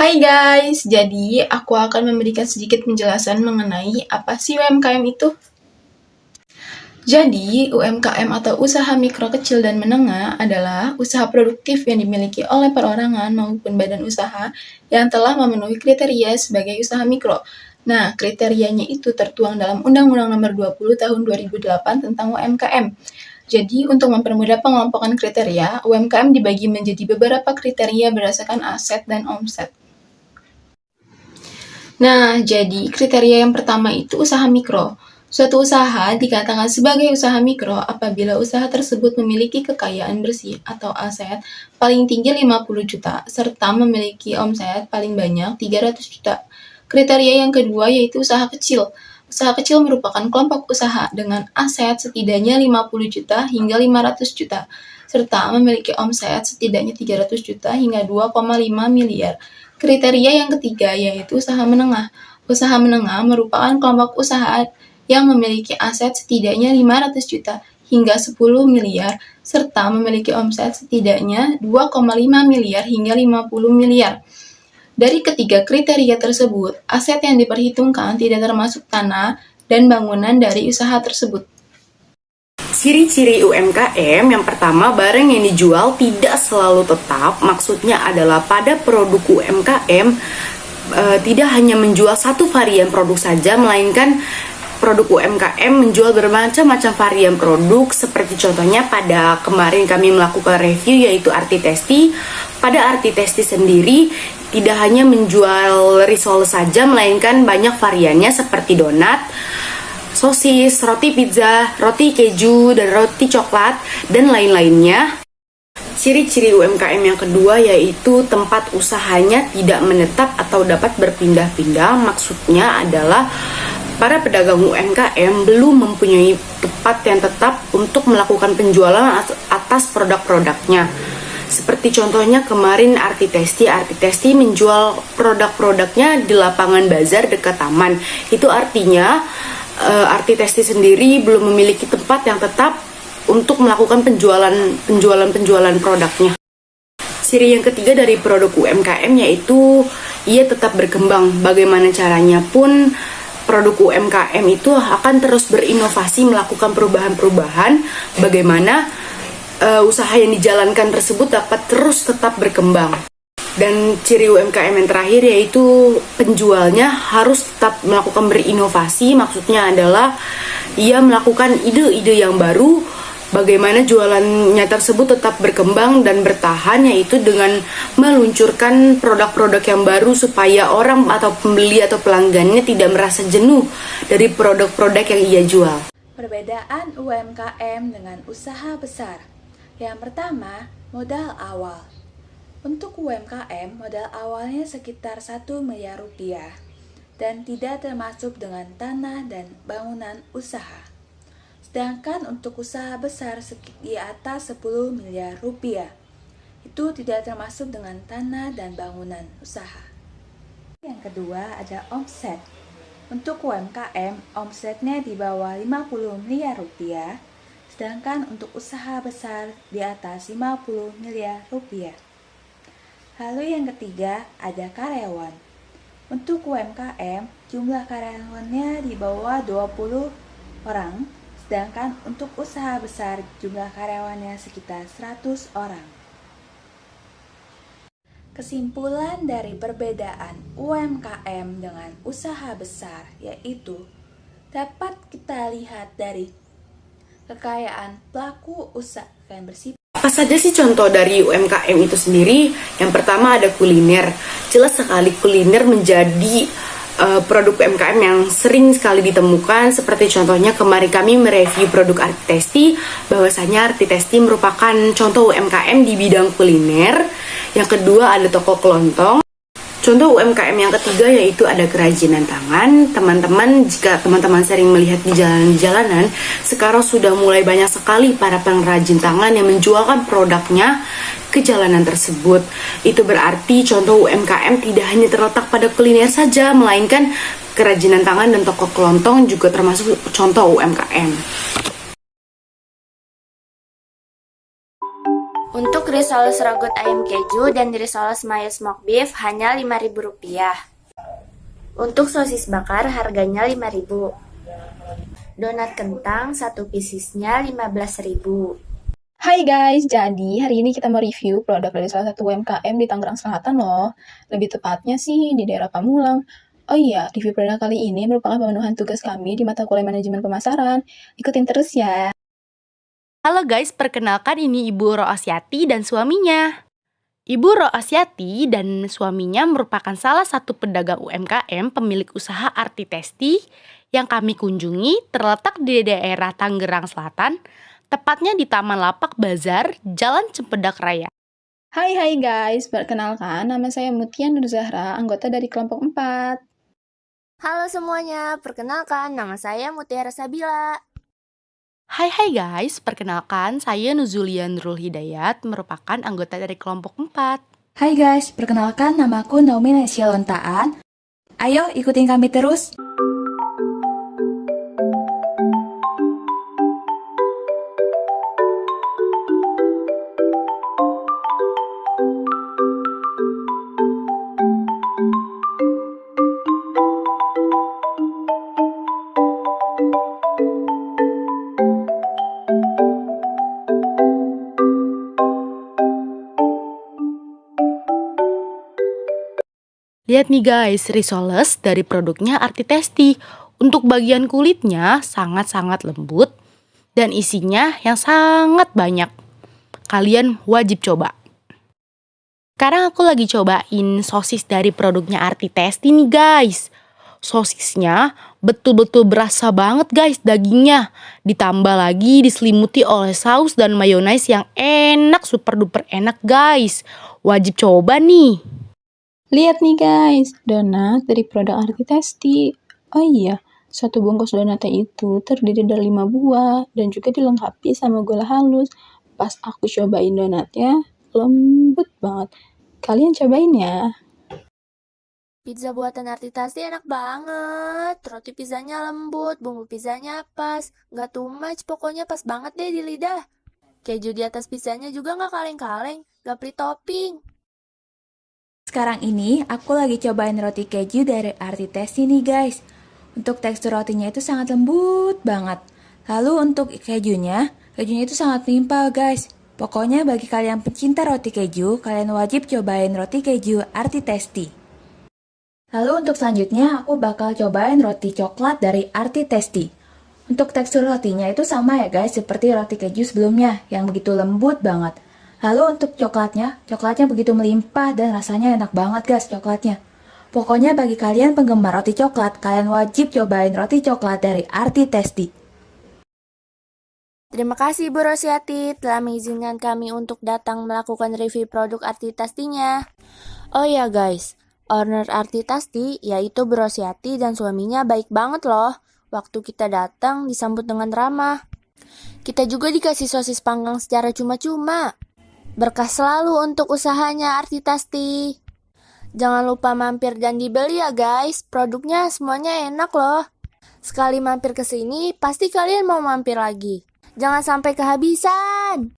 Hai guys, jadi aku akan memberikan sedikit penjelasan mengenai apa sih UMKM itu. Jadi, UMKM atau usaha mikro kecil dan menengah adalah usaha produktif yang dimiliki oleh perorangan maupun badan usaha yang telah memenuhi kriteria sebagai usaha mikro. Nah, kriterianya itu tertuang dalam Undang-Undang Nomor 20 Tahun 2008 tentang UMKM. Jadi, untuk mempermudah pengelompokan kriteria, UMKM dibagi menjadi beberapa kriteria berdasarkan aset dan omset. Nah, jadi kriteria yang pertama itu usaha mikro. Suatu usaha dikatakan sebagai usaha mikro apabila usaha tersebut memiliki kekayaan bersih atau aset paling tinggi 50 juta, serta memiliki omset paling banyak 300 juta. Kriteria yang kedua yaitu usaha kecil. Usaha kecil merupakan kelompok usaha dengan aset setidaknya 50 juta hingga 500 juta, serta memiliki omset setidaknya 300 juta hingga 2,5 miliar. Kriteria yang ketiga yaitu usaha menengah. Usaha menengah merupakan kelompok usaha yang memiliki aset setidaknya 500 juta hingga 10 miliar, serta memiliki omset setidaknya 2,5 miliar hingga 50 miliar. Dari ketiga kriteria tersebut, aset yang diperhitungkan tidak termasuk tanah dan bangunan dari usaha tersebut. Ciri-ciri UMKM yang pertama, barang yang dijual tidak selalu tetap. Maksudnya adalah pada produk UMKM tidak hanya menjual satu varian produk saja, melainkan produk UMKM menjual bermacam-macam varian produk. Seperti contohnya pada kemarin kami melakukan review yaitu Arti Testi. Pada Arti Testi sendiri tidak hanya menjual risol saja, melainkan banyak variannya seperti donat, sosis, roti pizza, roti keju, dan roti coklat, dan lain-lainnya. Ciri-ciri UMKM yang kedua yaitu tempat usahanya tidak menetap atau dapat berpindah-pindah. Maksudnya adalah para pedagang UMKM belum mempunyai tempat yang tetap untuk melakukan penjualan atas produk-produknya. Seperti contohnya kemarin Arti Testi menjual produk-produknya di lapangan bazar dekat taman. Itu artinya Arti Testi sendiri belum memiliki tempat yang tetap untuk melakukan penjualan produknya. Ciri yang ketiga dari produk UMKM yaitu ia tetap berkembang. Bagaimana caranya pun produk UMKM itu akan terus berinovasi, melakukan perubahan-perubahan. Bagaimana usaha yang dijalankan tersebut dapat terus tetap berkembang. Dan ciri UMKM yang terakhir yaitu penjualnya harus tetap melakukan berinovasi. Maksudnya adalah ia melakukan ide-ide yang baru, bagaimana jualannya tersebut tetap berkembang dan bertahan, yaitu dengan meluncurkan produk-produk yang baru supaya orang atau pembeli atau pelanggannya tidak merasa jenuh dari produk-produk yang ia jual. Perbedaan UMKM dengan usaha besar. Yang pertama, modal awal. Untuk UMKM, modal awalnya sekitar 1 miliar rupiah dan tidak termasuk dengan tanah dan bangunan usaha. Sedangkan untuk usaha besar di atas 10 miliar rupiah, itu tidak termasuk dengan tanah dan bangunan usaha. Yang kedua ada omset. Untuk UMKM, omsetnya di bawah 50 miliar rupiah, sedangkan untuk usaha besar di atas 50 miliar rupiah. Lalu yang ketiga ada karyawan. Untuk UMKM, jumlah karyawannya di bawah 20 orang, sedangkan untuk usaha besar jumlah karyawannya sekitar 100 orang. Kesimpulan dari perbedaan UMKM dengan usaha besar yaitu dapat kita lihat dari kekayaan pelaku usaha yang bersifat. Apa saja sih contoh dari UMKM itu sendiri? Yang pertama ada kuliner. Jelas sekali kuliner menjadi produk UMKM yang sering sekali ditemukan. Seperti contohnya kemarin kami mereview produk Arti Testi, bahwasanya Arti Testi merupakan contoh UMKM di bidang kuliner. Yang kedua ada toko kelontong. Contoh UMKM yang ketiga yaitu ada kerajinan tangan. Teman-teman, jika teman-teman sering melihat di jalanan, sekarang sudah mulai banyak sekali para pengrajin tangan yang menjualkan produknya ke jalanan tersebut. Itu berarti contoh UMKM tidak hanya terletak pada kuliner saja, melainkan kerajinan tangan dan toko kelontong juga termasuk contoh UMKM. Untuk Untuk risoles rogot ayam keju dan risoles mayo smoked beef hanya Rp5.000. Untuk sosis bakar harganya Rp5.000. Donat kentang satu piecesnya Rp15.000. Hai guys, jadi hari ini kita mau review produk dari salah satu UMKM di Tangerang Selatan loh. Lebih tepatnya sih di daerah Pamulang. Oh iya, review produk kali ini merupakan pemenuhan tugas kami di mata kuliah manajemen pemasaran. Ikutin terus ya. Halo guys, perkenalkan ini Ibu Roasyati dan suaminya. Ibu Roasyati dan suaminya merupakan salah satu pedagang UMKM pemilik usaha Arti Testi yang kami kunjungi terletak di daerah Tangerang Selatan, tepatnya di Taman Lapak Bazar, Jalan Cempedak Raya. Hai guys, perkenalkan nama saya Mutia Nur Zahra, anggota dari kelompok 4. Halo semuanya, perkenalkan nama saya Mutiara Sabila. Hai guys, perkenalkan saya Nuzulia Nurul Hidayat, merupakan anggota dari kelompok 4. Hai guys, perkenalkan namaku Naomi Nesya Lontaan. Ayo ikutin kami terus. Lihat nih guys, risoles dari produknya Arti Testi. Untuk bagian kulitnya sangat-sangat lembut dan isinya yang sangat banyak. Kalian wajib coba. Sekarang aku lagi cobain sosis dari produknya Arti Testi nih guys. Sosisnya betul-betul berasa banget guys dagingnya. Ditambah lagi diselimuti oleh saus dan mayonaise yang enak, super duper enak guys. Wajib coba nih. Lihat nih guys, donat dari produk Arti Testi. Oh iya, satu bungkus donatnya itu terdiri dari 5 buah dan juga dilengkapi sama gula halus. Pas aku cobain donatnya, lembut banget. Kalian cobain ya. Pizza buatan Arti Tasti enak banget. Roti pizzanya lembut, bumbu pizzanya pas. Nggak too much, pokoknya pas banget deh di lidah. Keju di atas pizzanya juga nggak kaleng-kaleng, nggak pri topping. Sekarang ini aku lagi cobain roti keju dari Arti Testi nih guys. Untuk tekstur rotinya itu sangat lembut banget. Lalu untuk kejunya itu sangat melimpah guys. Pokoknya bagi kalian pecinta roti keju, kalian wajib cobain roti keju Arti Testi. Lalu untuk selanjutnya aku bakal cobain roti coklat dari Arti Testi. Untuk tekstur rotinya itu sama ya guys, seperti roti keju sebelumnya yang begitu lembut banget. Lalu untuk coklatnya begitu melimpah dan rasanya enak banget guys coklatnya. Pokoknya bagi kalian penggemar roti coklat, kalian wajib cobain roti coklat dari Arti Testi. Terima kasih Bu Rosyati telah mengizinkan kami untuk datang melakukan review produk Arti Tastinya. Oh ya guys, owner Arti Tasti yaitu Bu Rosyati dan suaminya baik banget loh. Waktu kita datang disambut dengan ramah. Kita juga dikasih sosis panggang secara cuma-cuma. Berkah selalu untuk usahanya Arti Tasti. Jangan lupa mampir dan dibeli ya guys. Produknya semuanya enak loh. Sekali mampir ke sini, pasti kalian mau mampir lagi. Jangan sampai kehabisan.